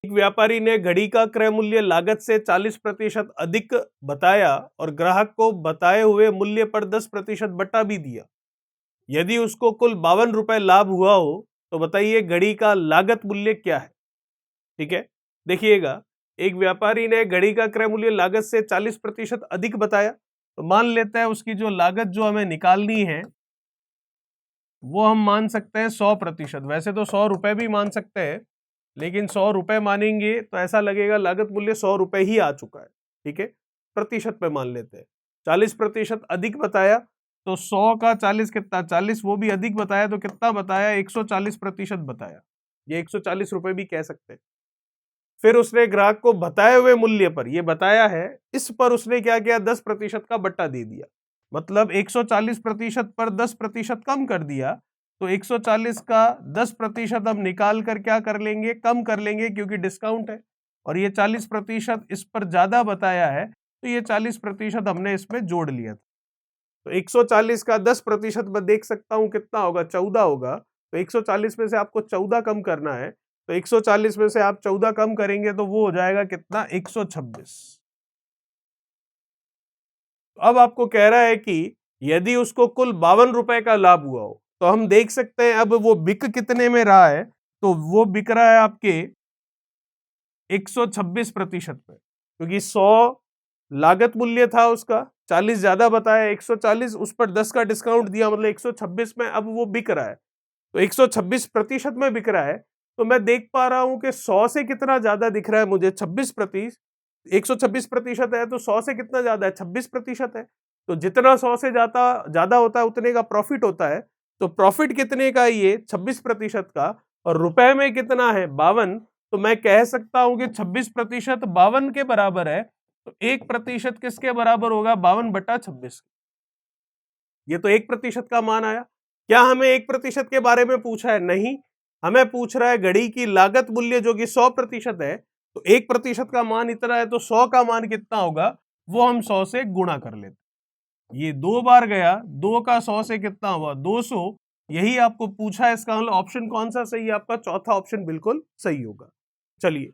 एक व्यापारी ने घड़ी का क्रय मूल्य लागत से 40% अधिक बताया और ग्राहक को बताए हुए मूल्य पर 10% बट्टा भी दिया। यदि उसको कुल 52 रुपए लाभ हुआ हो तो बताइए घड़ी का लागत मूल्य क्या है। ठीक है, देखिएगा, एक व्यापारी ने घड़ी का क्रय मूल्य लागत से 40% अधिक बताया, तो मान लेते हैं उसकी जो लागत जो हमें निकालनी है वो हम मान सकते हैं 100%। वैसे तो 100 रुपए भी मान सकते हैं, लेकिन 100 रुपए मानेंगे तो ऐसा लगेगा लागत मूल्य 100 रुपए ही आ चुका है। ठीक है, प्रतिशत पे मान लेते हैं। 40% अधिक बताया तो 100 का 40 कितना, 40, वो भी अधिक बताया तो कितना बताया, 140% बताया। ये 140 रुपए भी कह सकते हैं। फिर उसने ग्राहक को बताए हुए मूल्य पर, ये बताया है, इस पर उसने क्या किया, 10% का बट्टा दे दिया। मतलब 140% पर 10% कम कर दिया, तो 140 का 10% हम निकाल कर क्या कर लेंगे, कम कर लेंगे, क्योंकि डिस्काउंट है। और ये 40% इस पर ज्यादा बताया है, तो ये 40% हमने इसमें जोड़ लिया था। तो 140 का 10% मैं देख सकता हूं कितना होगा, 14 होगा। तो 140 में से आपको 14 कम करना है, तो 140 में से आप 14 कम करेंगे तो वो हो जाएगा कितना, 126। अब आपको कह रहा है कि यदि उसको कुल 52 रुपए का लाभ हुआ हो, तो हम देख सकते हैं अब वो बिक कितने में रहा है, तो वो बिक रहा है आपके 126% पे, क्योंकि 100 लागत मूल्य था उसका, 40 ज्यादा बताया, 140, उस पर 10 का डिस्काउंट दिया, मतलब 126 में अब वो बिक रहा है। तो 126% में बिक रहा है, तो मैं देख पा रहा हूं कि 100 से कितना ज्यादा दिख रहा है मुझे, 26%। 126% है तो 100 से कितना ज्यादा है, 26% है। तो जितना 100 से ज्यादा ज्यादा होता है उतने का प्रॉफिट होता है। तो प्रॉफिट कितने का, ये 26% का, और रुपए में कितना है, 52। तो मैं कह सकता हूं कि 26% 52 के बराबर है। तो 1% किसके बराबर होगा, 52/26। ये तो 1% का मान आया। क्या हमें 1% के बारे में पूछा है, नहीं, हमें पूछ रहा है घड़ी की लागत मूल्य जो कि 100% है। तो 1% का मान इतना है, तो 100 का मान कितना होगा, वो हम 100 से गुणा कर लेते। ये 2 बार गया, 2 का 100 से कितना हुआ, 200। यही आपको पूछा है, इसका मतलब ऑप्शन कौन सा सही है आपका, चौथा ऑप्शन बिल्कुल सही होगा। चलिए,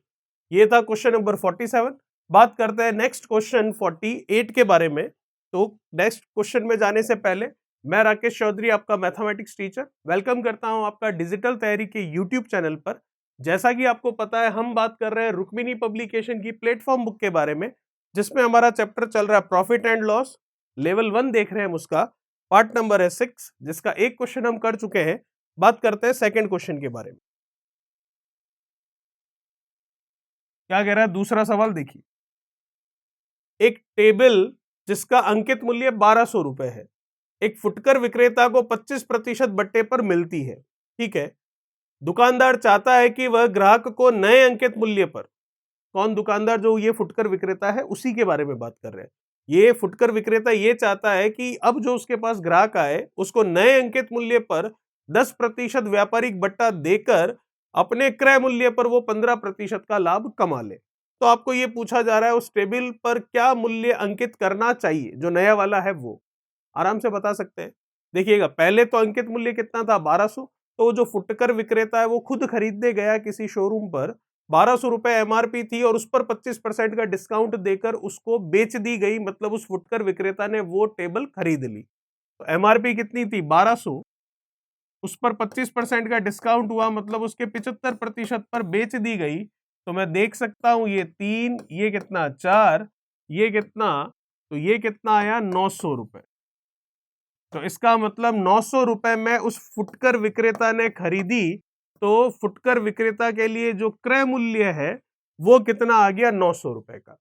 ये था क्वेश्चन नंबर 47। बात करते हैं नेक्स्ट क्वेश्चन 48 के बारे में। तो नेक्स्ट क्वेश्चन में जाने से पहले मैं राकेश चौधरी, आपका मैथमेटिक्स टीचर, वेलकम करता हूं आपका डिजिटल तैयारी के यूट्यूब चैनल पर। जैसा कि आपको पता है, हम बात कर रहे हैं रुक्मिणी पब्लिकेशन की प्लेटफॉर्म बुक के बारे में, जिसमें हमारा चैप्टर चल रहा है प्रॉफिट एंड लॉस। लेवल 1 देख रहे हैं हम, उसका पार्ट नंबर है 6, जिसका एक क्वेश्चन हम कर चुके हैं। बात करते हैं सेकंड क्वेश्चन के बारे में। क्या कह रहा है, दूसरा सवाल देखिए। एक टेबल जिसका अंकित मूल्य 1200 रुपए है, एक फुटकर विक्रेता को 25% बट्टे पर मिलती है। ठीक है, दुकानदार चाहता है कि वह ग्राहक को नए अंकित मूल्य पर, कौन दुकानदार, जो ये फुटकर विक्रेता है, उसी के बारे में बात कर रहे हैं। ये फुटकर विक्रेता ये चाहता है कि अब जो उसके पास ग्राहक आए उसको नए अंकित मूल्य पर 10% व्यापारिक बट्टा देकर अपने क्रय मूल्य पर वो 15% का लाभ कमा ले। तो आपको ये पूछा जा रहा है उस टेबल पर क्या मूल्य अंकित करना चाहिए, जो नया वाला है वो आराम से बता सकते हैं। देखिएगा, पहले तो अंकित मूल्य कितना था, 1200। तो जो फुटकर विक्रेता है वो खुद खरीदने गया किसी शोरूम पर, 1200 रुपए एमआरपी थी और उस पर 25% का डिस्काउंट देकर उसको बेच दी गई, मतलब उस फुटकर विक्रेता ने वो टेबल खरीद ली। तो एमआरपी कितनी थी, 1200, उस पर 25% का डिस्काउंट हुआ, मतलब उसके 75% पर बेच दी गई। तो मैं देख सकता हूं ये 3, ये कितना 4, ये कितना, तो ये कितना आया 900 रुपए। तो इसका मतलब 900 रुपए में उस फुटकर विक्रेता ने खरीदी। तो फुटकर विक्रेता के लिए जो क्रय मूल्य है वो कितना आ गया, 900 रुपए का।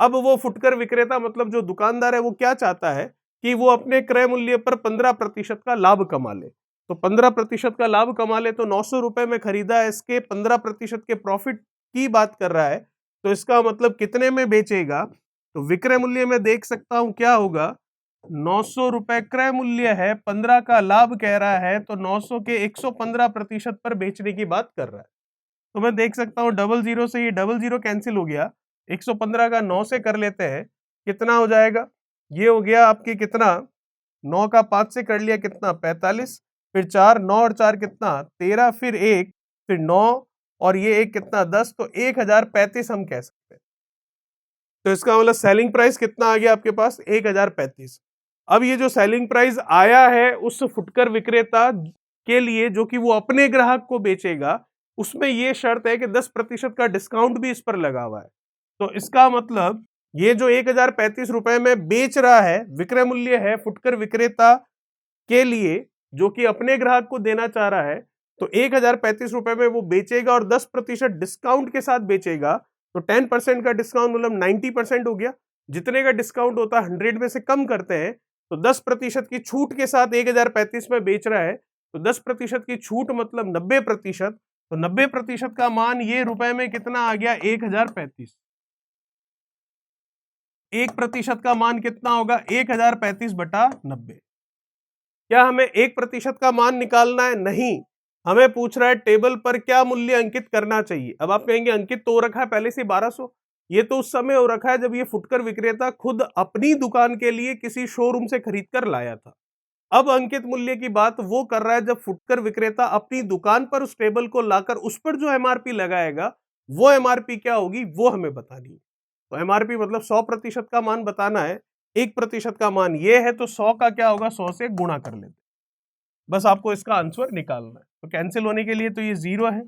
अब वो फुटकर विक्रेता, मतलब जो दुकानदार है, वो क्या चाहता है कि वो अपने क्रय मूल्य पर 15% का लाभ कमा ले। तो 15% का लाभ कमा ले, तो 900 रुपए में खरीदा है, इसके 15% के प्रॉफिट की बात कर रहा है। तो इसका मतलब कितने में बेचेगा, तो विक्रय मूल्य में देख सकता हूं क्या होगा, 900 रुपए क्रय मूल्य है, 15 का लाभ कह रहा है, तो 900 के 115% पर बेचने की बात कर रहा है। तो मैं देख सकता हूं डबल जीरो से ये डबल जीरो कैंसिल हो गया, 115 का 9 से कर लेते हैं, कितना हो जाएगा, ये हो गया आपके कितना, 9 का 5 से कर लिया कितना, 45, फिर 4, 9 और 4 कितना 13, फिर 1, फिर 9 और ये एक कितना 10, तो 1035 हम कह सकते हैं। तो इसका मतलब सेलिंग प्राइस कितना आ गया आपके पास 1035। अब ये जो सेलिंग प्राइस आया है उस फुटकर विक्रेता के लिए जो कि वो अपने ग्राहक को बेचेगा, उसमें ये शर्त है कि 10% का डिस्काउंट भी इस पर लगा हुआ है। तो इसका मतलब ये जो 1035 रुपए में बेच रहा है, विक्रय मूल्य है फुटकर विक्रेता के लिए जो कि अपने ग्राहक को देना चाह रहा है, तो 1035 रुपए में वो बेचेगा और 10% डिस्काउंट के साथ बेचेगा। तो 10% का डिस्काउंट मतलब 90% हो गया। जितने का डिस्काउंट होता है 100 में से कम करते हैं, तो 10% की छूट के साथ 1035 में बेच रहा है, तो 10% की छूट मतलब 90%। तो 90% का मान ये रुपए में कितना आ गया 1035। 1% का मान कितना होगा 1035 बटा 90। क्या हमें 1% का मान निकालना है? नहीं, हमें पूछ रहा है टेबल पर क्या मूल्य अंकित करना चाहिए। अब आप कहेंगे अंकित तो हो रखा है पहले से 1200। ये तो उस समय हो रखा है जब ये फुटकर विक्रेता खुद अपनी दुकान के लिए किसी शोरूम से खरीद कर लाया था। अब अंकित मूल्य की बात वो कर रहा है जब फुटकर विक्रेता अपनी दुकान पर उस टेबल को लाकर उस पर जो एमआरपी लगाएगा, वो एमआरपी क्या होगी वो हमें बतानी है। तो एमआरपी मतलब 100% का मान बताना है। 1% का मान ये है, तो 100 का क्या होगा 100 से गुणा कर लेते, बस आपको इसका आंसर निकालना है। तो कैंसिल होने के लिए तो ये 0 है,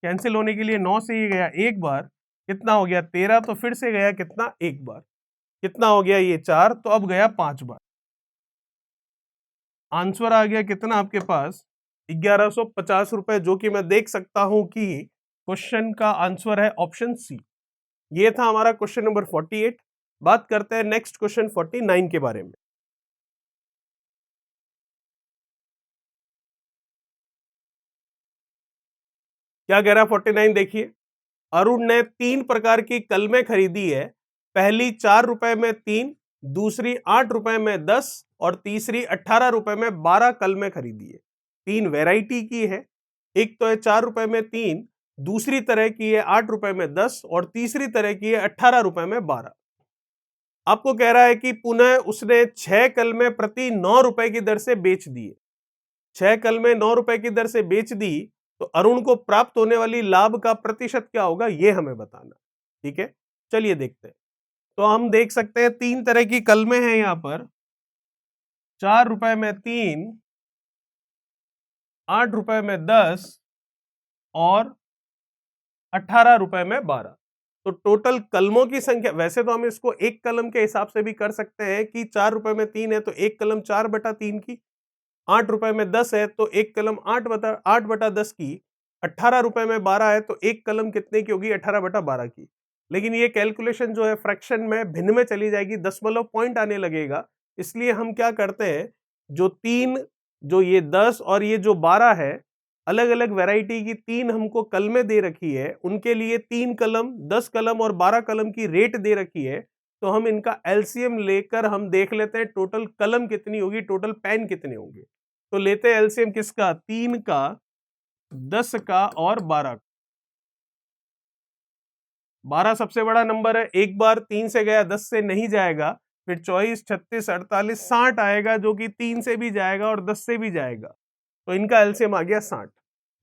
कैंसिल होने के लिए 9 से ये गया एक बार, कितना हो गया 13, तो फिर से गया कितना एक बार, कितना हो गया ये 4, तो अब गया 5 बार। आंसर आ गया कितना आपके पास 1150 रुपए, जो कि मैं देख सकता हूं कि क्वेश्चन का आंसर है ऑप्शन सी। ये था हमारा क्वेश्चन नंबर 48। बात करते हैं नेक्स्ट क्वेश्चन 49 के बारे में। क्या कह रहा है 49, देखिए। अरुण ने 3 प्रकार की कलमें खरीदी है। पहली 4 रुपए में 3, दूसरी 8 रुपए में 10 और तीसरी 18 रुपए में 12 कलमें खरीदी है। 3 वैरायटी की है। एक तो है 4 रुपए में 3, दूसरी तरह की है 8 रुपए में 10 और तीसरी तरह की है 18 रुपए में 12। आपको कह रहा है कि पुनः उसने 6 कलमें प्रति 9 रुपए की दर से बेच दिए। 6 कलमें 9 रुपए की दर से बेच दी, तो अरुण को प्राप्त होने वाली लाभ का प्रतिशत क्या होगा ये हमें बताना। ठीक है, चलिए देखते हैं। तो हम देख सकते हैं 3 तरह की कलमें हैं यहां पर। 4 रुपए में 3, 8 रुपए में 10 और 18 रुपए में 12। तो टोटल कलमों की संख्या, वैसे तो हम इसको एक कलम के हिसाब से भी कर सकते हैं कि 4 रुपए में 3 है तो एक कलम 4/3 की, 8 रुपए में 10 है तो एक कलम 8/10 की, 18 रुपए में 12 है तो एक कलम कितने की होगी 18/12 की। लेकिन ये कैलकुलेशन जो है फ्रैक्शन में भिन्न में चली जाएगी, दशमलव पॉइंट आने लगेगा। इसलिए हम क्या करते हैं, जो 3, जो ये 10 और ये जो 12 है, अलग अलग वैरायटी की 3 हमको कलमें दे रखी है, उनके लिए 3 कलम, 10 कलम और 12 कलम की रेट दे रखी है। तो हम इनका एलसीएम लेकर हम देख लेते हैं टोटल कलम कितनी होगी, टोटल पेन कितने होंगे। तो लेते हैं एलसीएम किसका, 3 का, 10 का और 12 का। 12 सबसे बड़ा नंबर है, एक बार 3 से गया 10 से नहीं जाएगा, फिर 24, 36, 48, 60 आएगा जो कि 3 से भी जाएगा और 10 से भी जाएगा। तो इनका एलसीएम आ गया 60।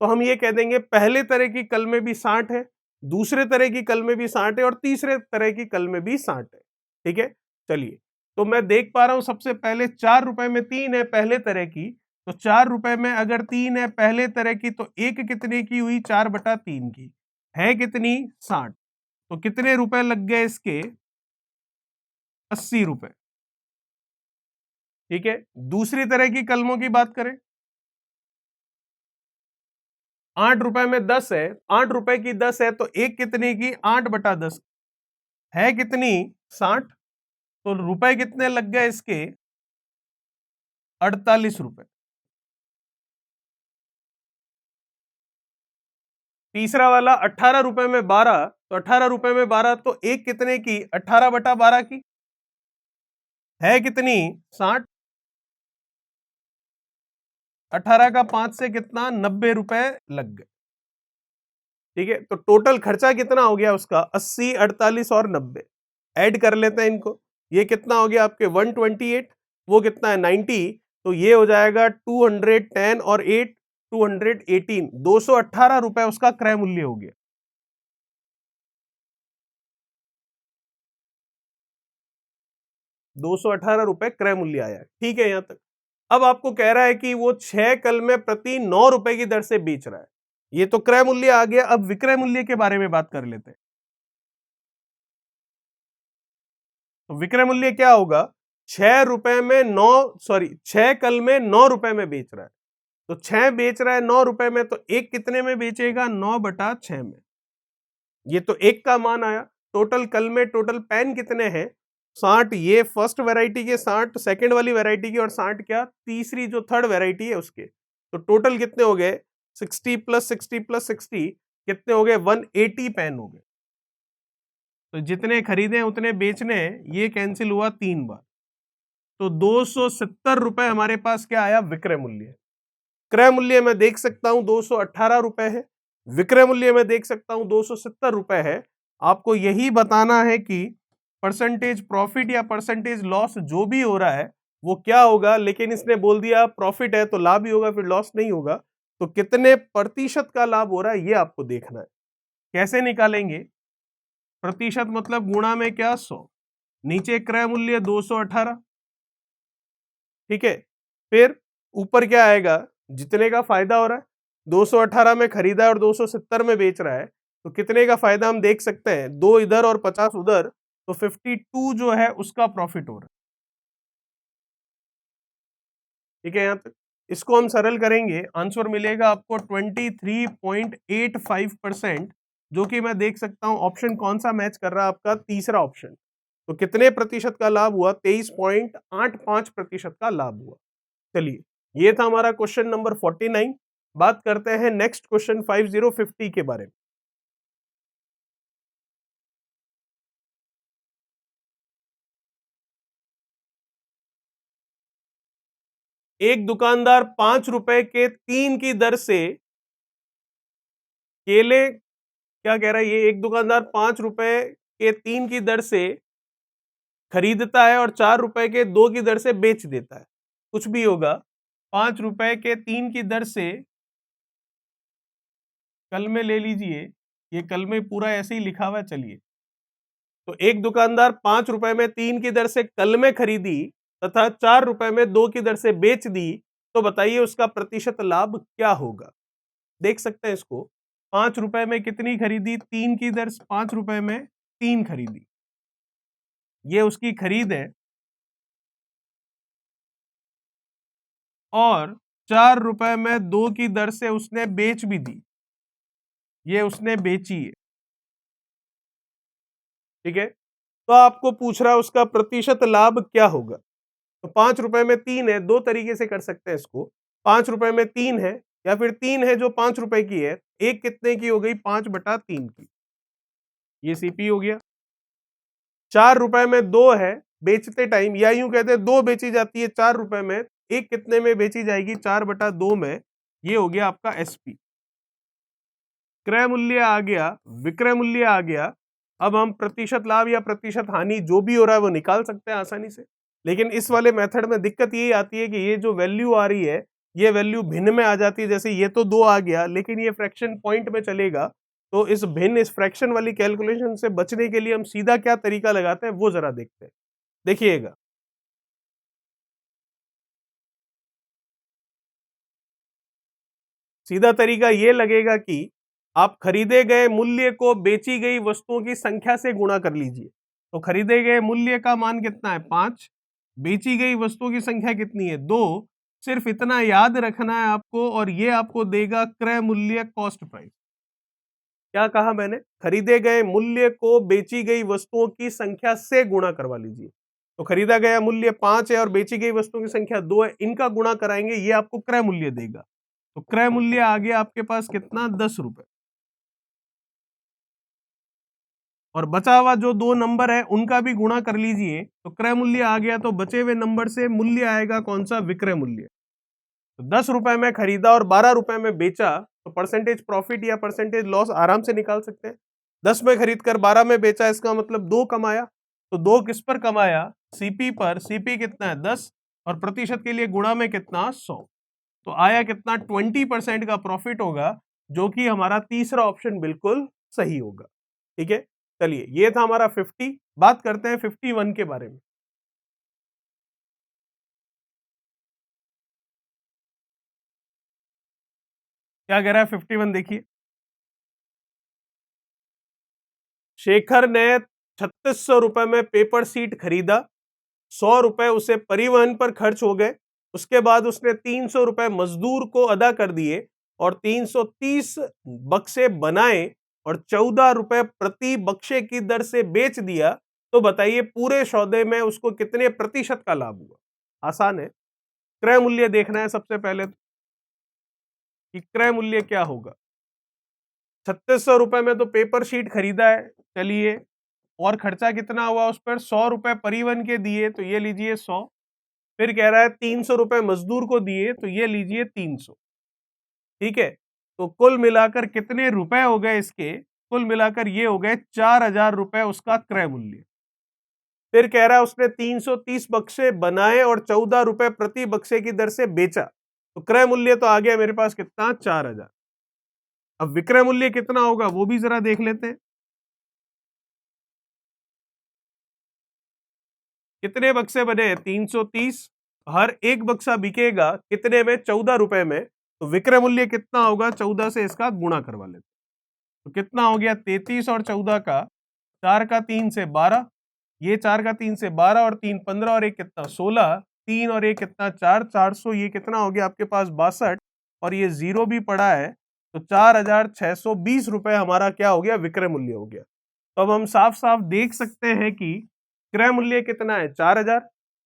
तो हम ये कह देंगे पहले तरह की कल में भी 60 है, दूसरे तरह की कल में भी 60 है और तीसरे तरह की कल में भी 60 है। ठीक है, चलिए। तो मैं देख पा रहा हूं सबसे पहले 4 रुपए में 3 है पहले तरह की, तो 4 रुपए में अगर 3 है पहले तरह की, तो एक कितने की हुई 4/3 की है कितनी 60। तो कितने रुपए लग गए इसके 80 रुपए। ठीक है, दूसरी तरह की कलमों की बात करें, 8 रुपए में 10 है, 8 रुपए की 10 है तो एक कितने की 8/10 है कितनी 60। तो रुपए कितने लग गए इसके 48 रुपए। तीसरा वाला 18 रुपए में 12, तो 18 रुपए में 12 तो एक कितने की 18/12 की है कितनी 60। 18 का 5 से कितना 90 रुपए लग गए। ठीक है, तो टोटल खर्चा कितना हो गया उसका 80, 48 और 90। ऐड कर लेते हैं इनको, ये कितना हो गया आपके 128, वो कितना है 90, तो ये हो जाएगा 210 और 8 218, 218 रुपए उसका क्रय मूल्य हो गया। 218 रुपए क्रय मूल्य आया, ठीक है यहां तक। अब आपको कह रहा है कि वो 6 कलमे प्रति 9 रुपए की दर से बेच रहा है। ये तो क्रय मूल्य आ गया। अब विक्रय मूल्य के बारे में बात कर लेते हैं। तो विक्रय मूल्य क्या होगा? 6 कल में 9 रुपए में बेच रहा है, तो 6 बेच रहा है 9 रुपए में, तो एक कितने में बेचेगा? 9/6 में। ये तो एक का मान आया। टोटल कल में टोटल पेन कितने हैं? 60। ये फर्स्ट वैरायटी के 60, सेकंड वाली वैरायटी की, और 60 क्या तीसरी जो थर्ड वैरायटी है उसके। तो टोटल कितने हो गए? 60 + 60 + 60 कितने हो गए? 180 पेन हो गए। तो जितने खरीदे उतने बेचने, ये कैंसिल हुआ 3 बार। तो 270 रुपए हमारे पास क्या आया? विक्रय मूल्य। क्रय मूल्य में देख सकता हूं 218 रुपए है, विक्रय मूल्य में देख सकता हूं 270 रुपए है। आपको यही बताना है कि परसेंटेज प्रॉफिट या परसेंटेज लॉस जो भी हो रहा है वो क्या होगा, लेकिन इसने बोल दिया प्रॉफिट है तो लाभ ही होगा, फिर लॉस नहीं होगा। तो कितने प्रतिशत का लाभ हो रहा है ये आपको देखना है। कैसे निकालेंगे? प्रतिशत मतलब गुणा में क्या? 100। नीचे क्रय मूल्य 218, ठीक है। फिर ऊपर क्या आएगा? जितने का फायदा हो रहा है, 218 में खरीदा है और 270 में बेच रहा है, तो कितने का फायदा हम देख सकते हैं? 2 इधर और 50 उधर, तो 52 जो है उसका प्रॉफिट हो रहा है। ठीक है यहां तक। इसको हम सरल करेंगे, आंसर मिलेगा आपको 23.85%, जो कि मैं देख सकता हूं ऑप्शन कौन सा मैच कर रहा है? आपका तीसरा ऑप्शन। तो कितने प्रतिशत का लाभ हुआ? 23.85% का लाभ हुआ। चलिए, ये था हमारा क्वेश्चन नंबर 49। बात करते हैं नेक्स्ट क्वेश्चन 5050 के बारे में। एक दुकानदार 5 रुपए के 3 की दर से केले, क्या कह रहा है ये? एक दुकानदार 5 रुपए के 3 की दर से खरीदता है और 4 रुपए के 2 की दर से बेच देता है। कुछ भी होगा। 5 रुपए के 3 की दर से, कल में ले लीजिए, ये कल में पूरा ऐसे ही लिखा हुआ है। चलिए, तो एक दुकानदार 5 रुपए में 3 की दर से कल में खरीदी तथा 4 रुपए में 2 की दर से बेच दी, तो बताइए उसका प्रतिशत लाभ क्या होगा? देख सकते हैं इसको। 5 रुपए में कितनी खरीदी? 3 की दर से 5 रुपए में 3 खरीदी, ये उसकी खरीद है, और 4 रुपए में 2 की दर से उसने बेच भी दी, ये उसने बेची है। ठीक है, तो आपको पूछ रहा है उसका प्रतिशत लाभ क्या होगा। तो 5 रुपए में 3 है, दो तरीके से कर सकते हैं इसको। 5 रुपए में 3 है, या फिर 3 है जो 5 रुपए की है, एक कितने की हो गई? 5/3 की, ये सीपी हो गया। 4 रुपए में 2 है, बेचते टाइम, या यूं कहते हैं 2 बेची जाती है 4 रुपए में, एक कितने में बेची जाएगी? 4/2 में, ये हो गया आपका एसपी। क्रय मूल्य आ गया, विक्रय मूल्य आ गया। अब हम प्रतिशत लाभ या प्रतिशत हानि जो भी हो रहा है वो निकाल सकते हैं आसानी से। लेकिन इस वाले मेथड में दिक्कत यही आती है कि ये जो वैल्यू आ रही है, ये वैल्यू भिन्न में आ जाती है। जैसे ये तो 2 आ गया, लेकिन ये फ्रैक्शन पॉइंट में चलेगा, तो इस भिन्न, इस फ्रैक्शन वाली कैलकुलेशन से बचने के लिए हम सीधा क्या तरीका लगाते हैं वो जरा देखते हैं। देखिएगा, सीधा तरीका ये लगेगा कि आप खरीदे गए मूल्य को बेची गई वस्तुओं की संख्या से गुणा कर लीजिए। तो खरीदे गए मूल्य का मान कितना है? 5। बेची गई वस्तुओं की संख्या कितनी है? 2। सिर्फ इतना याद रखना है आपको, और ये आपको देगा क्रय मूल्य, कॉस्ट प्राइस। क्या कहा मैंने? खरीदे गए मूल्य को बेची गई वस्तुओं की संख्या से गुणा करवा लीजिए। तो खरीदा गया मूल्य 5 है और बेची गई वस्तुओं की संख्या 2 है, इनका गुणा कराएंगे, ये आपको क्रय मूल्य देगा। तो क्रय मूल्य आ गया आपके पास कितना? 10 रुपए। और बचा हुआ जो 2 नंबर है उनका भी गुणा कर लीजिए, तो क्रय मूल्य आ गया। तो बचे हुए नंबर से मूल्य आएगा कौन सा? विक्रय मूल्य। तो 10 रुपए में खरीदा और 12 रुपए में बेचा, तो परसेंटेज प्रॉफिट या परसेंटेज लॉस आराम से निकाल सकते हैं। 10 में खरीद कर 12 में बेचा, इसका मतलब 2 कमाया। तो 2 किस पर कमाया? सीपी पर। सीपी कितना है? 10, और प्रतिशत के लिए गुणा में कितना? 100। तो आया कितना, 20% का प्रॉफिट होगा, जो कि हमारा तीसरा ऑप्शन बिल्कुल सही होगा। ठीक है, चलिए ये था हमारा 50। बात करते हैं 51 के बारे में। क्या कह रहा है 51, देखिए। शेखर ने 3600 रुपए में पेपर सीट खरीदा, 100 रुपए उसे परिवहन पर खर्च हो गए, उसके बाद उसने 300 रुपए मजदूर को अदा कर दिए और 330 बक्से बनाए और 14 रुपए प्रति बक्से की दर से बेच दिया। तो बताइए पूरे सौदे में उसको कितने प्रतिशत का लाभ हुआ। आसान है, क्रय मूल्य देखना है सबसे पहले तो, कि क्रय मूल्य क्या होगा। 3600 रुपए में तो पेपर शीट खरीदा है, चलिए, और खर्चा कितना हुआ उस पर, 100 रुपए परिवहन के दिए, तो ये लीजिए 100। फिर कह रहा है 300 रुपए मजदूर को दिए, तो ये लीजिए 300। ठीक है, तो कुल मिलाकर कितने रुपए हो गए इसके, कुल मिलाकर ये हो गए 4000 रुपए उसका क्रय मूल्य। फिर कह रहा है उसने 330 बक्से बनाए और 14 रुपए प्रति बक्से की दर से बेचा, तो क्रय मूल्य तो आ गया मेरे पास कितना, 4000। अब विक्रय मूल्य कितना होगा वो भी जरा देख लेते हैं। कितने बक्से बने, 330, हर एक बक्सा बिकेगा कितने में, 14 रुपए में, तो विक्रय मूल्य कितना होगा, 14 से इसका गुणा करवा लेते, तो कितना हो गया, 33 और 14 का, 4 का 3 से 12, ये 4 का 3 से 12 और 3 15 और एक कितना 16, 3 और एक कितना 4, 400, ये कितना हो गया आपके पास 62, और ये जीरो भी पड़ा है, तो 4620 रुपए हमारा क्या हो गया, विक्रय मूल्य हो गया। तो अब हम साफ साफ देख सकते हैं कि क्रय मूल्य कितना है, 4000,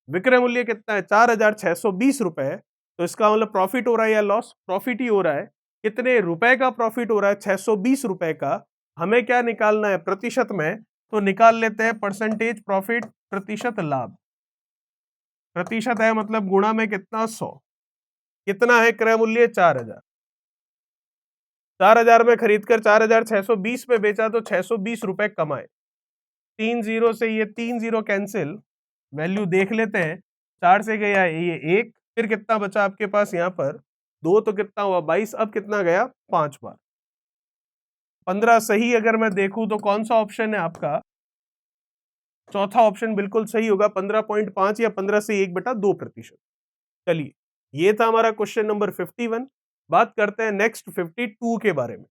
विक्रय मूल्य कितना है, 4620 रुपए है। तो इसका मतलब प्रॉफिट हो रहा है या लॉस, प्रॉफिट ही हो रहा है। कितने रुपए का प्रॉफिट हो रहा है, 620 रुपए का। हमें क्या निकालना है प्रतिशत में, तो निकाल लेते हैं परसेंटेज प्रॉफिट, प्रतिशत लाभ। प्रतिशत है मतलब गुणा में कितना, 100। कितना है क्रय मूल्य, 4000। 4000 में खरीद कर 4620 में बेचा, तो 620 रुपए कमाए। 3 जीरो से ये 3 जीरो कैंसिल, वैल्यू देख लेते हैं, 4 से गया ये 1, फिर कितना बचा आपके पास यहाँ पर 2, तो कितना हुआ 22, अब कितना गया 5 बार। 15 सही अगर मैं देखूं तो कौन सा ऑप्शन है आपका, चौथा ऑप्शन बिल्कुल सही होगा, 15.5 या 15 से 1/2%। चलिए, ये था हमारा क्वेश्चन नंबर 51। बात करते हैं नेक्स्ट 52 के बारे में।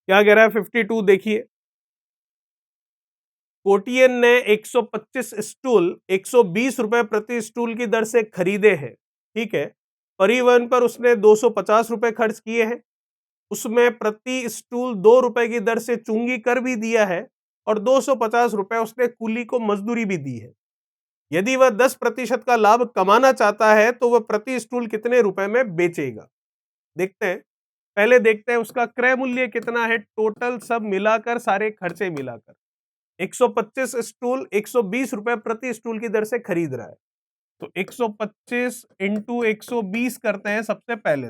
क्या कह रहा है 52, देखिए। कोटियन ने 125 स्टूल 120 रुपए प्रति स्टूल की दर से खरीदे हैं। ठीक है, परिवहन पर उसने 250 रुपए खर्च किए हैं, उसमें प्रति स्टूल 2 रुपए की दर से चुंगी कर भी दिया है और 250 रुपए उसने कूली को मजदूरी भी दी है। यदि वह 10% का लाभ कमाना चाहता है तो वह प्रति स्टूल कितने रुपए में बेचेगा। देखते हैं, पहले देखते हैं उसका क्रय मूल्य कितना है, टोटल सब मिलाकर, सारे खर्चे मिलाकर। 125 स्टूल 120 रुपए प्रति स्टूल की दर से खरीद रहा है, तो 125 इंटू 120 करते हैं सबसे पहले,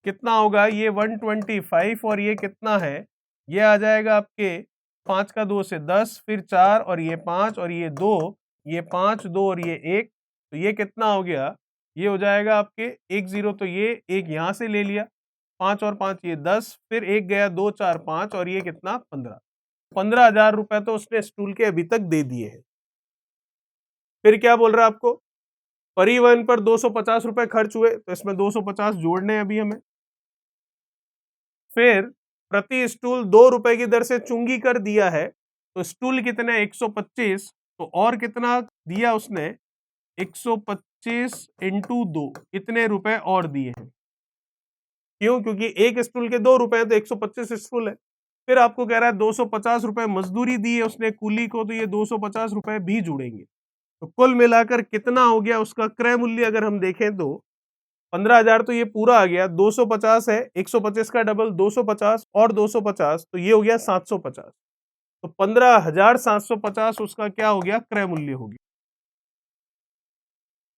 कितना होगा, ये 125 और ये कितना है, ये आ जाएगा आपके 5 का 2 से 10, फिर 4 और ये 5 और ये 2, ये 5 2 और ये 1, तो ये कितना हो गया, ये हो जाएगा आपके 1 0, तो ये एक यहां से ले लिया, 5 और 5 ये 10, फिर एक गया 2 4 5 और ये कितना 15। 15,000 रुपए तो उसने स्टूल के अभी तक दे दिए हैं। फिर क्या बोल रहा है आपको, परिवहन पर 250 रुपए खर्च हुए, तो इसमें 250 जोड़ने हैं अभी हमें। फिर प्रति स्टूल 2 रुपए की दर से चुंगी कर दिया है, तो स्टूल कितने 125, तो और कितना दिया उसने, 125 इंटू 2, कितने रुपए और दिए हैं। क्यों, क्योंकि एक स्टूल के 2 रुपए हैं, तो 125 स्टूल है। फिर आपको कह रहा है 250 रुपए मजदूरी दी है उसने कूली को, तो ये 250 रुपए भी जुड़ेंगे, तो कुल मिलाकर कितना हो गया उसका क्रय मूल्य, अगर हम देखें तो 15,000, तो ये पूरा आ गया, 250 है, 125 का डबल 250 और 250, तो ये हो गया 750, तो 15,750 उसका क्या हो गया, क्रय मूल्य हो गया।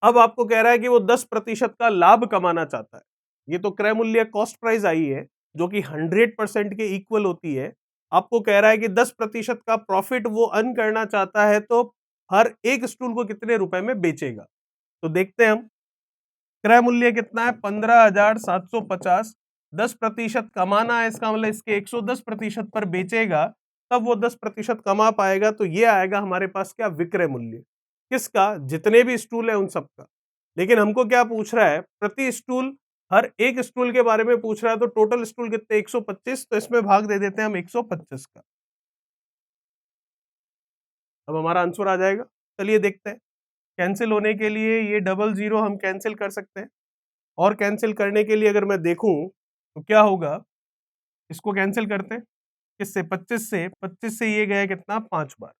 अब आपको कह रहा है कि वो 10% का लाभ कमाना चाहता है, ये तो क्रय मूल्य कॉस्ट प्राइस आई है, जो कि 100% के इक्वल होती है, आपको कह रहा है कि 10% का प्रॉफिट वो अर्न करना चाहता है, तो हर एक स्टूल को कितने रुपए में बेचेगा। तो देखते हैं हम, क्रय मूल्य कितना है 15,750, 10% कमाना है, इसका मतलब इसके 110% पर बेचेगा, तब वो 10% कमा पाएगा। तो ये आएगा हमारे पास क्या, विक्रय मूल्य। किसका, जितने भी स्टूल है उन सबका। लेकिन हमको क्या पूछ रहा है, प्रति स्टूल, हर एक स्टूल के बारे में पूछ रहा है। तो टोटल स्टूल कितने, 125, तो इसमें भाग दे देते हैं हम 125 का। अब हमारा आंसर आ जाएगा। चलिए देखते हैं, कैंसिल होने के लिए ये डबल जीरो हम कैंसिल कर सकते हैं, और कैंसिल करने के लिए अगर मैं देखूं तो क्या होगा, इसको कैंसिल करते हैं किससे, 25 से। 25 से ये गया कितना, 5 बार।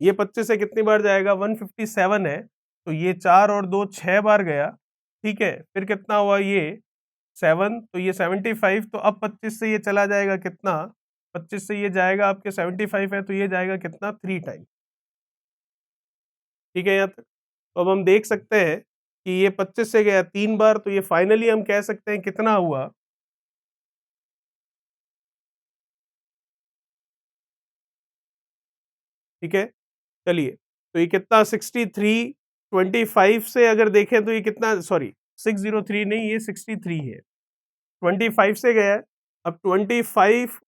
ये 25 से कितनी बार जाएगा, 157 है, तो ये 4 और 2 6 बार गया। ठीक है, फिर कितना हुआ, ये 7, तो ये 75। तो अब 25 से ये चला जाएगा कितना, 25 से ये जाएगा आपके 75 है, तो ये जाएगा कितना, 3 टाइम। ठीक है यहाँ तक। तो अब हम देख सकते हैं कि ये 25 से गया 3 बार, तो ये फाइनली हम कह सकते हैं कितना हुआ, ठीक है। चलिए, तो ये कितना, 63, 25 से अगर देखें तो ये कितना, सॉरी 603 नहीं, ये 63 है। 25 से गया है, अब 25,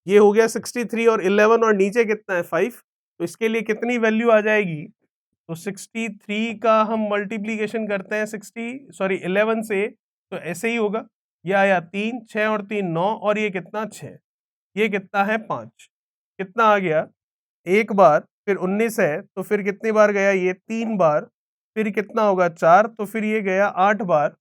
ये हो गया 63, और 11 और नीचे कितना है 5, तो इसके लिए कितनी वैल्यू आ जाएगी, तो 63 का हम मल्टीप्लीकेशन करते हैं 11 से, तो ऐसे ही होगा। ये आया 3, 6 और 3 9, और ये कितना 6, ये कितना है 5, कितना आ गया, एक बार, फिर 19 है, तो फिर कितनी बार गया, ये 3 बार, फिर कितना होगा 4, तो फिर ये गया 8 बार।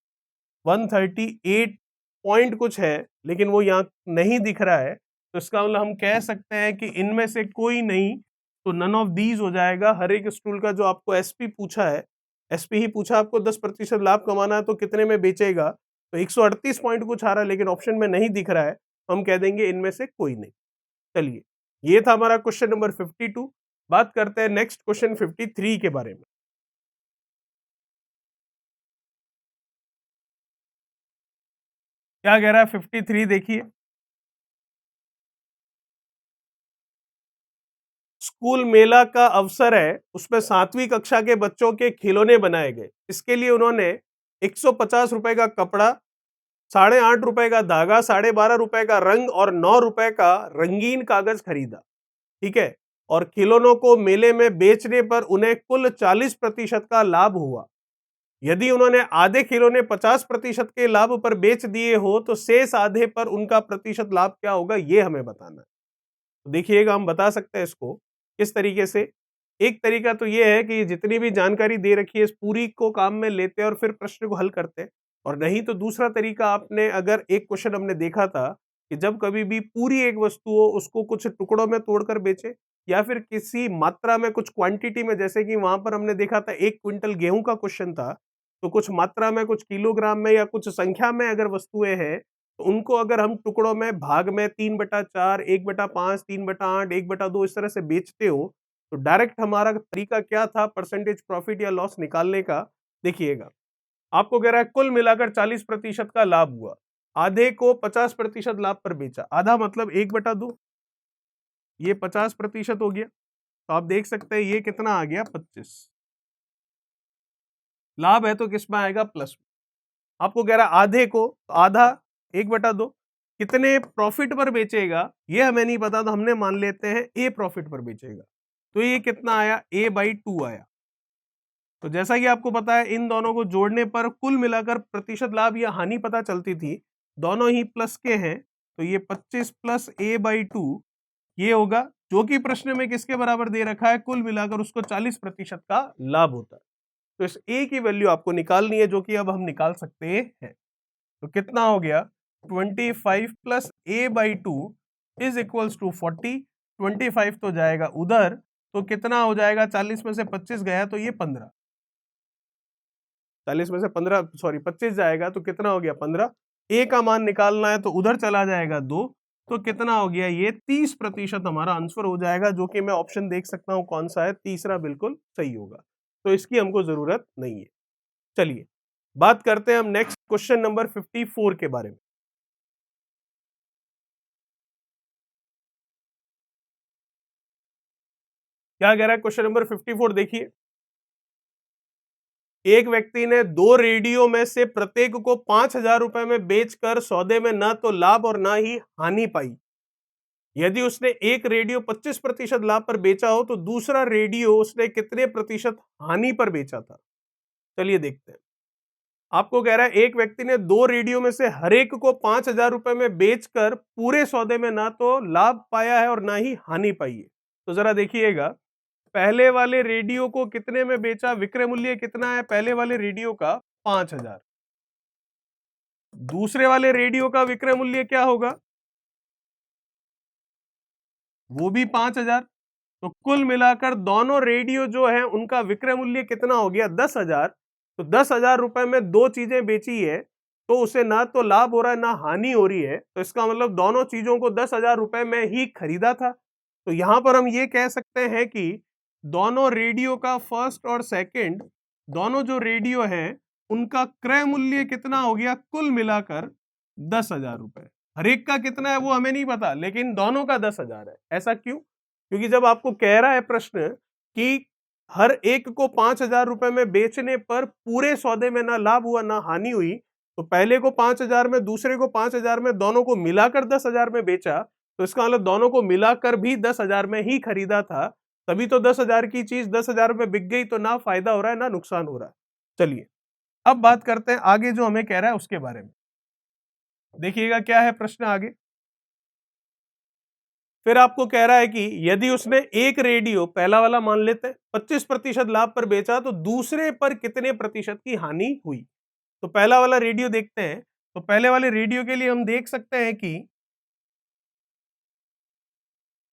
138 पॉइंट कुछ है, लेकिन वो यहाँ नहीं दिख रहा है, तो इसका मतलब हम कह सकते हैं कि इनमें से कोई नहीं, तो नन ऑफ दीज हो जाएगा। हर एक स्टूल का जो आपको एसपी पूछा है, एसपी ही पूछा आपको, 10% लाभ कमाना है तो कितने में बेचेगा, तो 138 पॉइंट कुछ आ रहा है, लेकिन ऑप्शन में नहीं दिख रहा है, तो हम कह देंगे इनमें से कोई नहीं। चलिए, ये था हमारा क्वेश्चन नंबर 52। बात करते हैं नेक्स्ट क्वेश्चन 53 के बारे में। क्या कह रहा है 53, देखिए, स्कूल मेला का अवसर है, उसमें 7वीं कक्षा के बच्चों के खिलौने बनाए गए। इसके लिए उन्होंने 150 रुपए का कपड़ा, 8.5 रुपए का धागा, 12.5 रुपए का रंग और 9 रुपए का रंगीन कागज खरीदा। ठीक है, और खिलौनों को मेले में बेचने पर उन्हें कुल 40% का लाभ हुआ। यदि उन्होंने आधे खिलौने 50% के लाभ पर बेच दिए हो, तो शेष आधे पर उनका प्रतिशत लाभ क्या होगा, ये हमें बताना है। तो देखिएगा, हम बता सकते हैं इसको किस तरीके से। एक तरीका तो ये है कि जितनी भी जानकारी दे रखी है, इस पूरी को काम में लेते हैं और फिर प्रश्न को हल करते हैं। और नहीं तो दूसरा तरीका, आपने अगर एक क्वेश्चन हमने देखा था कि जब कभी भी पूरी एक वस्तु हो, उसको कुछ टुकड़ों में तोड़कर बेचे, या फिर किसी मात्रा में, कुछ क्वांटिटी में, जैसे कि वहां पर हमने देखा था 1 क्विंटल गेहूं का क्वेश्चन था, तो कुछ मात्रा में, कुछ किलोग्राम में या कुछ संख्या में अगर वस्तुएं हैं, तो उनको अगर हम टुकड़ों में, भाग में 3/4, 1/5, 3/8, 1/2 इस तरह से बेचते हो, तो डायरेक्ट हमारा तरीका क्या था परसेंटेज प्रॉफिट या लॉस निकालने का। देखिएगा, आपको कह रहा है कुल मिलाकर 40% का लाभ हुआ, आधे को 50% लाभ पर बेचा, आधा मतलब 1/2, ये 50% हो गया। तो आप देख सकते हैं ये कितना आ गया, 25। लाभ है तो किस में आएगा, प्लस में। आपको कह रहा है आधे को, तो आधा 1/2, कितने प्रॉफिट पर बेचेगा ये हमें नहीं पता, तो हमने मान लेते हैं ए प्रॉफिट पर बेचेगा। तो ये कितना आया, A/2 आया। तो जैसा कि आपको पता है, इन दोनों को जोड़ने पर कुल मिलाकर प्रतिशत लाभ या हानि पता चलती थी, दोनों ही प्लस के हैं, तो ये 25 प्लस A/2 ये होगा, जो कि प्रश्न में किसके बराबर दे रखा है, कुल मिलाकर उसको 40% का लाभ होता है। तो इस ए की वैल्यू आपको निकालनी है, जो कि अब हम निकाल सकते हैं। तो कितना हो गया, 25 plus A/2 is equals to 40। 25 तो जाएगा उधर, तो कितना हो जाएगा, 40 में से 25 गया तो ये 15, 40 में से 15, सॉरी 25 जाएगा तो कितना हो गया, 15। ए का मान निकालना है, तो उधर चला जाएगा 2, तो कितना हो गया, ये 30% हमारा आंसर हो जाएगा, जो कि मैं ऑप्शन देख सकता हूं कौन सा है, तीसरा बिल्कुल सही होगा। तो इसकी हमको जरूरत नहीं है। चलिए, बात करते हैं हम नेक्स्ट क्वेश्चन नंबर 54 के बारे में। क्या कह रहा है क्वेश्चन नंबर 54 देखिए। एक व्यक्ति ने 2 रेडियो में से प्रत्येक को 5,000 रुपए में बेचकर सौदे में न तो लाभ और ना ही हानि पाई। यदि उसने एक रेडियो 25% लाभ पर बेचा हो तो दूसरा रेडियो उसने कितने प्रतिशत हानि पर बेचा था। चलिए देखते हैं। आपको कह रहा है एक व्यक्ति ने 2 रेडियो में से हर एक को 5,000 रुपए में बेचकर पूरे सौदे में ना तो लाभ पाया है और ना ही हानि पाई है। तो जरा देखिएगा, पहले वाले रेडियो को कितने में बेचा, विक्रय मूल्य कितना है पहले वाले रेडियो का 5,000। दूसरे वाले रेडियो का विक्रय मूल्य क्या होगा, वो भी 5,000। तो कुल मिलाकर दोनों रेडियो जो है उनका विक्रय मूल्य कितना हो गया, 10,000। तो 10,000 रुपए में 2 चीजें बेची है तो उसे ना तो लाभ हो रहा है ना हानि हो रही है। तो इसका मतलब दोनों चीजों को 10,000 रुपए में ही खरीदा था। तो यहां पर हम ये कह सकते हैं कि दोनों रेडियो का फर्स्ट और सेकंड, दोनों जो रेडियो हैं उनका क्रय मूल्य कितना हो गया, कुल मिलाकर 10,000 रुपए। हर एक का कितना है वो हमें नहीं पता, लेकिन दोनों का 10,000 है। ऐसा क्यों, क्योंकि जब आपको कह रहा है प्रश्न कि हर एक को 5,000 रुपए में बेचने पर पूरे सौदे में ना लाभ हुआ ना हानि हुई, तो पहले को 5,000 में दूसरे को 5,000 में, दोनों को मिलाकर 10,000 में बेचा, तो इसका मतलब दोनों को मिलाकर भी 10,000 में ही खरीदा था। तभी तो 10,000 की चीज 10,000 में बिक गई, तो ना फायदा हो रहा है ना नुकसान हो रहा है। चलिए अब बात करते हैं आगे जो हमें कह रहा है उसके बारे में। देखिएगा क्या है प्रश्न आगे। फिर आपको कह रहा है कि यदि उसने एक रेडियो, पहला वाला मान लेते हैं, 25% लाभ पर बेचा तो दूसरे पर कितने प्रतिशत की हानि हुई। तो पहला वाला रेडियो देखते हैं। तो पहले वाले रेडियो के लिए हम देख सकते हैं कि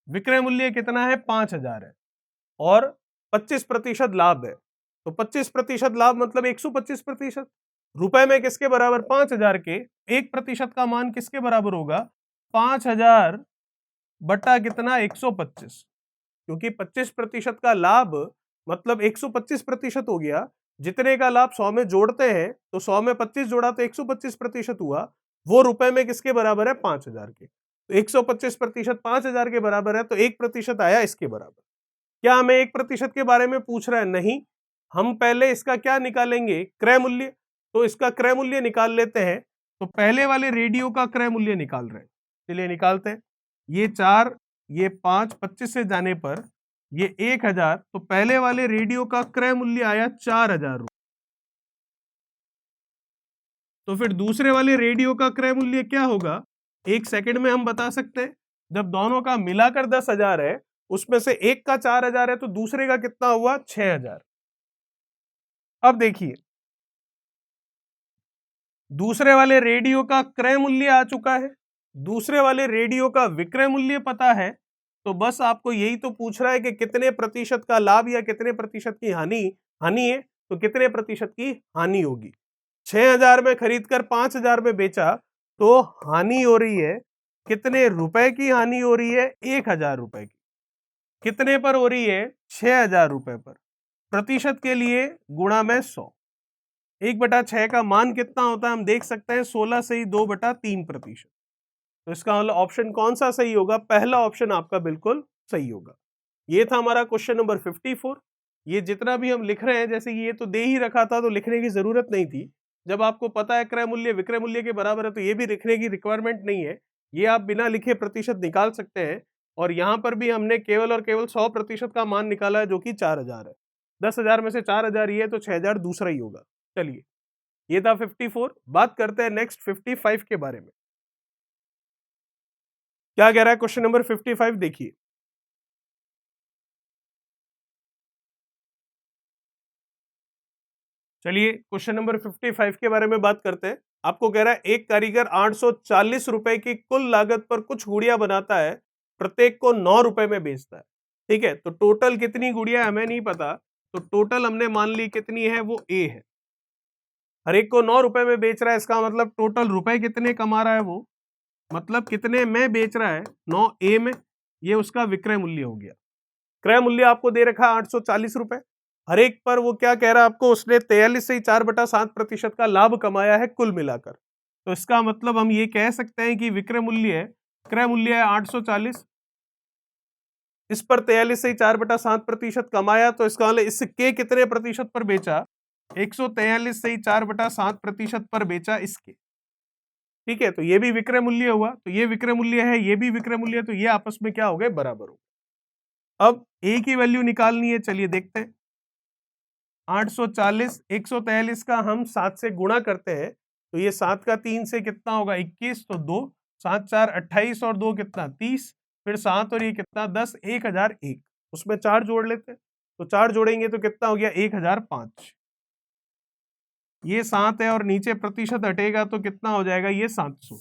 विक्रय मूल्य कितना है, 5,000 है और 25% लाभ है। तो 25% लाभ मतलब 125%। रुपए में किसके बराबर, 5,000 के। 1% का मान किसके बराबर होगा, 5,000 बटा कितना, 125। क्योंकि 25% का लाभ मतलब 125% हो गया। जितने का लाभ 100 में जोड़ते हैं तो 100 में 25 जोड़ा तो 125% हुआ। वो रुपए में किसके बराबर है, 5,000 के। तो 125% 5,000 के बराबर है, तो 1% आया इसके बराबर। क्या हमें 1% के बारे में पूछ रहा है, नहीं। हम पहले इसका क्या निकालेंगे, क्रय मूल्य। तो इसका क्रय मूल्य निकाल लेते हैं। तो पहले वाले रेडियो का क्रय मूल्य निकाल रहे हैं, चलिए निकालते हैं। ये 4, ये 5, 25 से जाने पर ये 1,000। तो पहले वाले रेडियो का क्रय मूल्य आया 4,000 रुपए। तो फिर दूसरे वाले रेडियो का क्रय मूल्य क्या होगा, एक सेकंड में हम बता सकते हैं। जब दोनों का मिलाकर 10,000 है, उसमें से एक का 4,000 है, तो दूसरे का कितना हुआ, 6,000। अब देखिए, दूसरे वाले रेडियो का क्रय मूल्य आ चुका है, दूसरे वाले रेडियो का विक्रय मूल्य पता है। तो बस आपको यही तो पूछ रहा है कि कितने प्रतिशत का लाभ या कितने प्रतिशत की हानि हानि है, तो कितने प्रतिशत की हानि होगी। 6,000 में खरीद कर 5,000 में बेचा तो हानि हो रही है, कितने रुपए की हानि हो रही है, 1,000 रुपए की। कितने पर हो रही है, 6,000 रुपए पर। प्रतिशत के लिए गुणा में 100। 1/6 का मान कितना होता है, हम देख सकते हैं 16 से ही 2/3%। तो इसका मतलब ऑप्शन कौन सा सही होगा, पहला ऑप्शन आपका बिल्कुल सही होगा। ये था हमारा क्वेश्चन नंबर 54। ये जितना भी हम लिख रहे हैं, जैसे कि ये तो दे ही रखा था तो लिखने की जरूरत नहीं थी। जब आपको पता है क्रय मूल्य विक्रय मूल्य के बराबर है तो ये भी लिखने की रिक्वायरमेंट नहीं है। ये आप बिना लिखे प्रतिशत निकाल सकते हैं। और यहाँ पर भी हमने केवल और केवल 100% का मान निकाला है, जो कि 4,000 है। 10,000 में से 4,000 ये है, तो 6,000 दूसरा ही होगा। चलिए, ये था 54। बात करते हैं नेक्स्ट 55 के बारे में। क्या कह रहा है क्वेश्चन नंबर 55, देखिए। चलिए क्वेश्चन नंबर 55 के बारे में बात करते हैं। आपको कह रहा है एक कारीगर 840 रुपए की कुल लागत पर कुछ गुड़ियां बनाता है, प्रत्येक को 9 रुपए में बेचता है। ठीक है, तो टोटल कितनी गुड़ियां हमें नहीं पता, तो टोटल हमने मान ली कितनी है, वो ए है। हर एक को 9 रुपए में बेच रहा है, इसका मतलब टोटल रुपए कितने कमा रहा है वो, मतलब कितने में बेच रहा है, 9 ए में। ये उसका विक्रय मूल्य हो गया। क्रय मूल्य आपको दे रखा है 840 रुपए। हर एक पर वो क्या कह रहा है आपको, उसने 43 से 4/7% का लाभ कमाया है कुल मिलाकर। तो इसका मतलब हम ये कह सकते हैं कि विक्रय मूल्य क्रय मूल्य है 840 इस पर 43 से 4/7% कमाया, तो इसका मतलब इसके कितने प्रतिशत पर बेचा? 143 से 4/7% पर बेचा इसके। ठीक है, तो ये भी विक्रय मूल्य हुआ, तो ये विक्रय मूल्य है, ये भी विक्रय मूल्य है, तो ये आपस में क्या हो गए? बराबर हो गए। अब ए की वैल्यू निकालनी है, चलिए देखते हैं। 840, 143 का हम 7 से गुणा करते हैं, तो ये 7 का 3 से कितना होगा? 21, तो 2, 7 4 28 और 2 कितना? 30, फिर 7 और ये कितना? 10, 1001, उसमें 4 जोड़ लेते हैं, तो 4 जोड़ेंगे तो कितना हो गया? 1005। ये 7 है और नीचे प्रतिशत हटेगा तो कितना हो जाएगा? ये 700।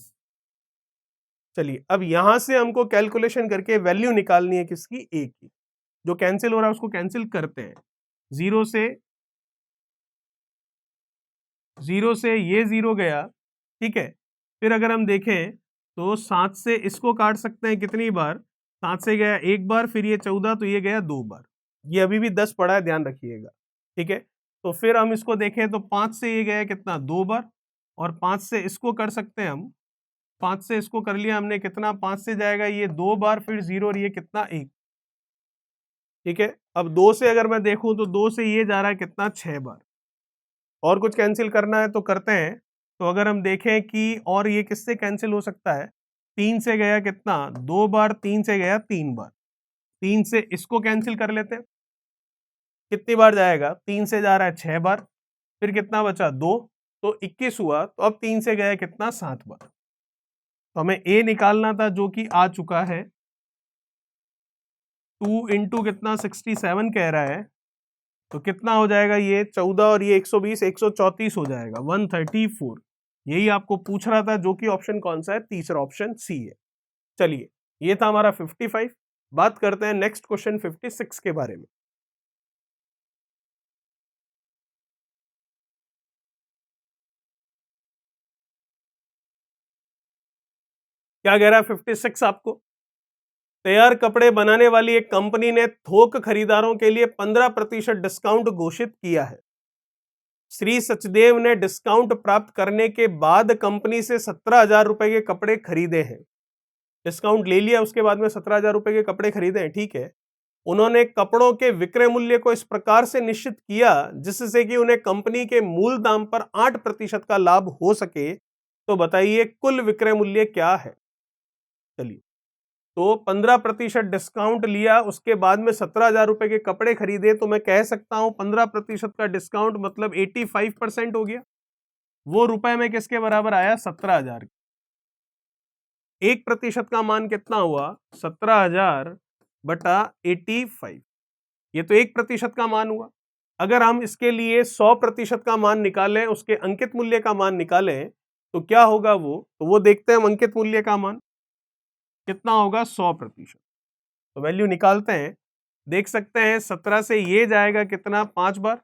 चलिए, अब यहां से हमको कैलकुलेशन करके वैल्यू निकालनी है किसकी? ए की। जो कैंसिल हो रहा है उसको कैंसिल करते हैं। जीरो से ये जीरो गया, ठीक है। फिर अगर हम देखें तो 7 से इसको काट सकते हैं कितनी बार? 7 से गया एक बार, फिर ये 14, तो ये गया 2 बार। ये अभी भी 10 पड़ा है, ध्यान रखिएगा, ठीक है। तो फिर हम इसको देखें तो 5 से ये गया कितना? 2 बार, और 5 से इसको कर सकते हैं हम। 5 से इसको कर लिया हमने, कितना? 5 से जाएगा ये 2 बार, फिर 0 और ये कितना? 1, ठीक है। अब 2 से अगर मैं देखूं तो 2 से ये जा रहा है कितना? 6 बार। और कुछ कैंसिल करना है तो करते हैं। तो अगर हम देखें कि और ये किससे कैंसिल हो सकता है? 3 से गया कितना? 2 बार, 3 से गया 3 बार, 3 से इसको कैंसिल कर लेते हैं। कितनी बार जाएगा? 3 से जा रहा है 6 बार, फिर कितना बचा? 2, तो 21 हुआ। तो अब 3 से गया कितना? 7 बार। तो हमें ए निकालना था, जो कि आ चुका है। 2 इंटू कितना? 67 कह रहा है, तो कितना हो जाएगा? ये 14 और ये 120, 134 हो जाएगा, 134। यही आपको पूछ रहा था, जो कि ऑप्शन कौन सा है? तीसरा ऑप्शन सी है। चलिए, ये था हमारा 55। बात करते हैं नेक्स्ट क्वेश्चन 56 के बारे में। क्या कह रहा है 56 आपको? तैयार कपड़े बनाने वाली एक कंपनी ने थोक खरीदारों के लिए 15% डिस्काउंट घोषित किया है। श्री सचदेव ने डिस्काउंट प्राप्त करने के बाद कंपनी से 17,000 रुपए के कपड़े खरीदे हैं। डिस्काउंट ले लिया, उसके बाद में 17,000 रुपए के कपड़े खरीदे हैं, ठीक है। उन्होंने कपड़ों के विक्रय मूल्य को इस प्रकार से निश्चित किया जिससे कि उन्हें कंपनी के मूल दाम पर 8% का लाभ हो सके। तो बताइए कुल विक्रय मूल्य क्या है? चलिए, तो 15% डिस्काउंट लिया, उसके बाद में 17,000 रुपए के कपड़े खरीदे, तो मैं कह सकता हूं 15% का डिस्काउंट मतलब 85% हो गया। वो रुपए में किसके बराबर आया? 17,000। 1% का मान कितना हुआ? 17,000 बटा 85। ये तो 1% का मान हुआ। अगर हम इसके लिए 100% का मान निकालें, उसके अंकित मूल्य का मान निकालें, तो क्या होगा वो? तो वो देखते हैं हम, अंकित मूल्य का मान कितना होगा? 100%। तो वैल्यू निकालते हैं, देख सकते हैं 17 से ये जाएगा कितना? 5 बार,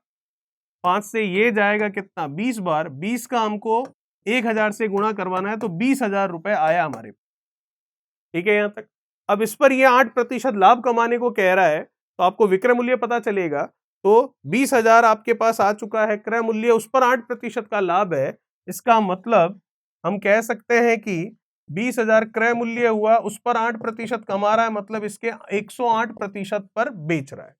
5 से ये जाएगा कितना? 20 बार, 20 का हमको 1000 से गुणा करवाना है, तो 20,000 रुपए आया हमारे। ठीक है यहां तक। अब इस पर ये 8% लाभ कमाने को कह रहा है, तो आपको विक्रय मूल्य पता चलेगा। तो 20,000 आपके पास आ चुका है क्रय मूल्य, उस पर 8% का लाभ है। इसका मतलब हम कह सकते हैं कि 20,000 क्रय मूल्य हुआ, उस पर 8% कमा रहा है, मतलब इसके 108% पर बेच रहा है।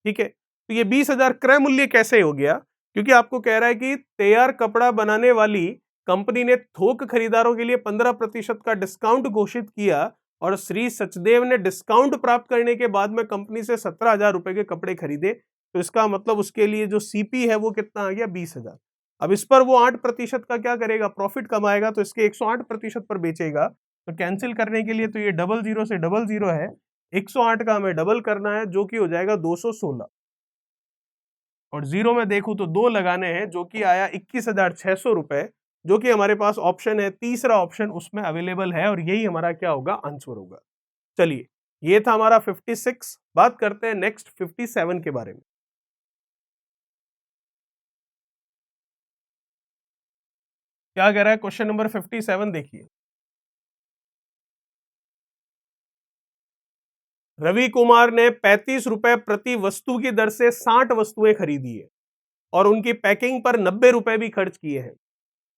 ठीक है, तो ये 20,000 क्रय मूल्य कैसे हो गया? क्योंकि आपको कह रहा है कि तैयार कपड़ा बनाने वाली कंपनी ने थोक खरीदारों के लिए 15% का डिस्काउंट घोषित किया, और श्री सचदेव ने डिस्काउंट प्राप्त करने के बाद में कंपनी से 17,000 रुपए के कपड़े खरीदे। तो इसका मतलब उसके लिए जो सीपी है वो कितना आ गया? 20,000। अब इस पर वो 8% का क्या करेगा? प्रॉफिट कमाएगा, तो इसके 108% पर बेचेगा। तो कैंसिल करने के लिए तो ये डबल जीरो से डबल जीरो है, 108 का हमें डबल करना है, जो कि हो जाएगा 216। और जीरो में देखूं तो 2 लगाने हैं, जो कि आया 21,600 रुपए, जो कि हमारे पास ऑप्शन है तीसरा ऑप्शन उसमें अवेलेबल है, और यही हमारा क्या होगा? आंसर होगा। चलिए, ये था हमारा 56। बात करते हैं नेक्स्ट 57 के बारे में। क्या कह रहा है क्वेश्चन नंबर 57? देखिए, रवि कुमार ने 35 रुपए प्रति वस्तु की दर से 60 वस्तुएं खरीदी है, और उनकी पैकिंग पर 90 रुपए भी खर्च किए हैं।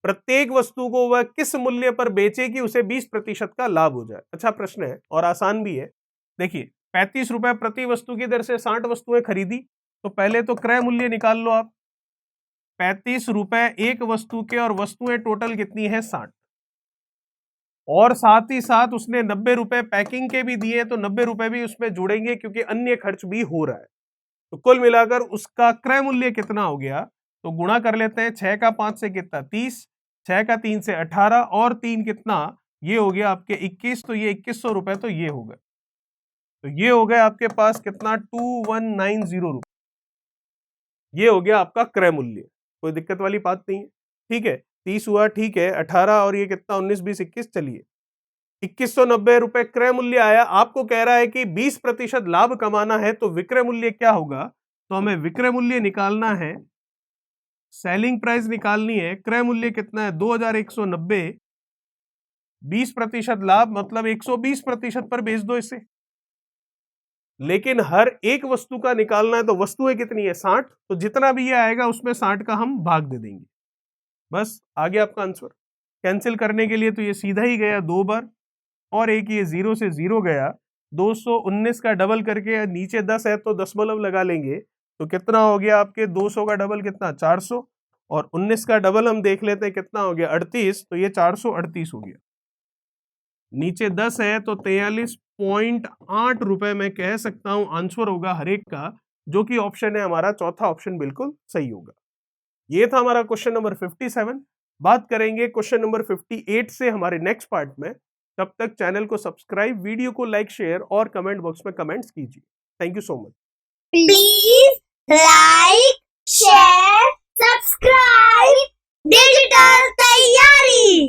प्रत्येक वस्तु को वह किस मूल्य पर बेचे कि उसे 20% का लाभ हो जाए? अच्छा प्रश्न है और आसान भी है। देखिए, 35 रुपए प्रति वस्तु की दर से 60 वस्तुएं खरीदी, तो पहले तो क्रय मूल्य निकाल लो आप। 35 रुपए एक वस्तु के, और वस्तुएं टोटल कितनी है 60, और साथ ही साथ उसने 90 रुपए पैकिंग के भी दिए, तो 90 रुपए भी उसमें जुड़ेंगे क्योंकि अन्य खर्च भी हो रहा है। तो कुल मिलाकर उसका क्रय मूल्य कितना हो गया, तो गुणा कर लेते हैं। 6 का 5 से कितना 30, 6 का 3 से 18, और 3 कितना, ये हो गया आपके 21, तो ये 2100 रुपए तो ये हो गए। तो ये हो गया आपके पास कितना 2190 रुपए, ये हो गया आपका क्रय मूल्य। कोई दिक्कत वाली बात नहीं है, ठीक है। 30 हुआ, ठीक है, 18 और ये कितना 19 20 21, चलिए 2190 रुपए क्रय मूल्य आया। आपको कह रहा है कि 20% लाभ कमाना है, तो विक्रय मूल्य क्या होगा, तो हमें विक्रय मूल्य निकालना है, सेलिंग प्राइस निकालनी है। क्रय मूल्य कितना है 2190, 20% लाभ मतलब 120% पर बेच दो इसे। लेकिन हर एक वस्तु का निकालना है, तो वस्तुएं कितनी है 60, तो जितना भी ये आएगा उसमें 60 का हम भाग दे देंगे, बस आ गया आपका आंसर। कैंसिल करने के लिए तो ये सीधा ही गया 2 बार, और एक ये 0 से 0 गया। 219 का डबल करके, नीचे 10 है तो दशमलव लगा लेंगे, तो कितना हो गया आपके 200 का डबल कितना 400, और 19 का डबल हम देख लेते हैं कितना हो गया 38, तो ये 438 हो गया। नीचे 10 है तो 43.8 रुपए मैं कह सकता हूं आंसर होगा हर एक का, जो कि ऑप्शन है हमारा चौथा ऑप्शन बिल्कुल सही होगा। ये था हमारा क्वेश्चन नंबर 57। बात करेंगे क्वेश्चन नंबर 58 से हमारे नेक्स्ट पार्ट में। तब तक चैनल को सब्सक्राइब, वीडियो को लाइक, शेयर और कमेंट बॉक्स में कमेंट्स कीजिए। Thank you so much. Please like, share, subscribe digital तैयारी।